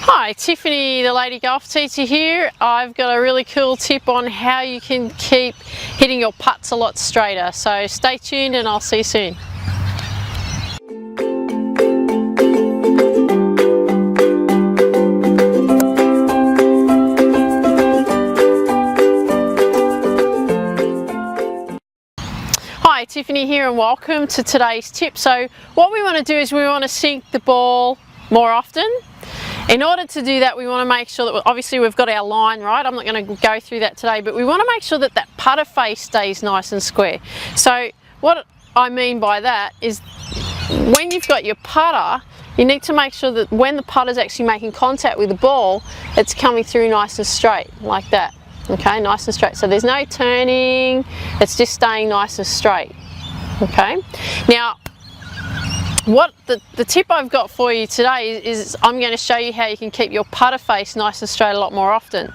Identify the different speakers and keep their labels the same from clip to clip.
Speaker 1: Hi, Tiffany, the lady golf teacher here. I've got a really cool tip on how you can keep hitting your putts a lot straighter. So stay tuned and I'll see you soon. Hi, Tiffany here and welcome to today's tip. So what we want to do is we want to sink the ball more often. In order to do that, we want to make sure that obviously we've got our line right. I'm not going to go through that today, but we want to make sure that that putter face stays nice and square. So what I mean by that is when you've got your putter, you need to make sure that when the putter's actually making contact with the ball, it's coming through nice and straight, like that. Okay, nice and straight. So there's no turning, it's just staying nice and straight. Okay, now what the tip I've got for you today is I'm going to show you how you can keep your putter face nice and straight a lot more often.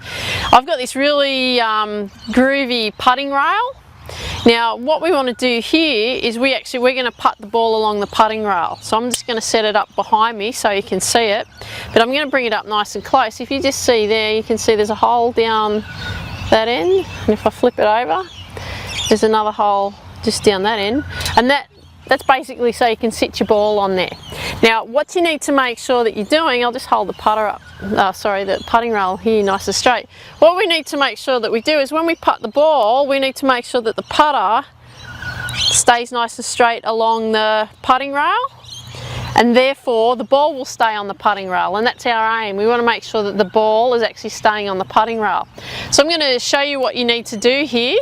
Speaker 1: I've got this really groovy putting rail. Now what we want to do here is we're going to putt the ball along the putting rail. So I'm just going to set it up behind me so you can see it, but I'm going to bring it up nice and close. If you just see there, you can see there's a hole down that end, and if I flip it over, there's another hole just down that end, and that's basically so you can sit your ball on there. Now what you need to make sure that you're doing, I'll just hold the putter up, the putting rail here nice and straight. What we need to make sure that we do is when we putt the ball, we need to make sure that the putter stays nice and straight along the putting rail, and therefore the ball will stay on the putting rail, and that's our aim. We want to make sure that the ball is actually staying on the putting rail. So I'm going to show you what you need to do here.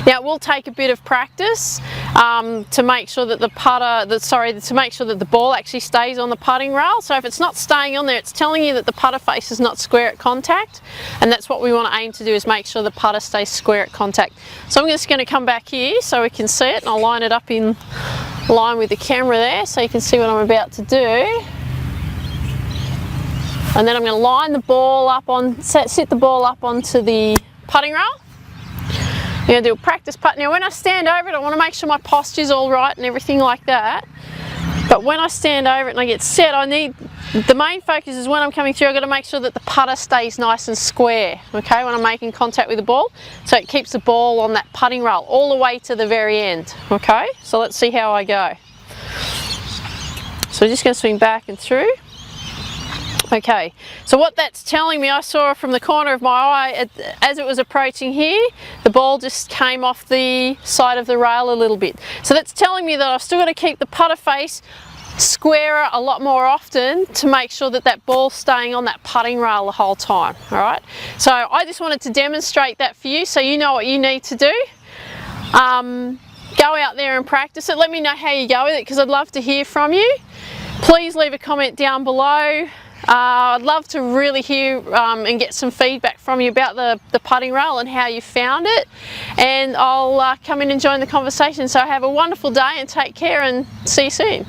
Speaker 1: Now it will take a bit of practice to make sure that to make sure that the ball actually stays on the putting rail. So if it's not staying on there, it's telling you that the putter face is not square at contact, and that's what we want to aim to do, is make sure the putter stays square at contact. So I'm just going to come back here so we can see it, and I'll line it up in line with the camera there so you can see what I'm about to do. And then I'm going to line the ball up sit the ball up onto the putting rail. I'm going to do a practice putt. Now when I stand over it, I want to make sure my posture's all right and everything like that. But when I stand over it and I get set, the main focus is when I'm coming through, I've got to make sure that the putter stays nice and square, okay, when I'm making contact with the ball. So it keeps the ball on that putting rail all the way to the very end, okay? So let's see how I go. So I'm just going to swing back and through. Okay, so what that's telling me, I saw from the corner of my eye, as it was approaching here, the ball just came off the side of the rail a little bit. So that's telling me that I've still got to keep the putter face squarer a lot more often to make sure that that ball's staying on that putting rail the whole time, all right? So I just wanted to demonstrate that for you so you know what you need to do. Go out there and practice it. Let me know how you go with it, because I'd love to hear from you. Please leave a comment down below. I'd love to really hear and get some feedback from you about the putting rail and how you found it, and I'll come in and join the conversation. So have a wonderful day and take care, and see you soon.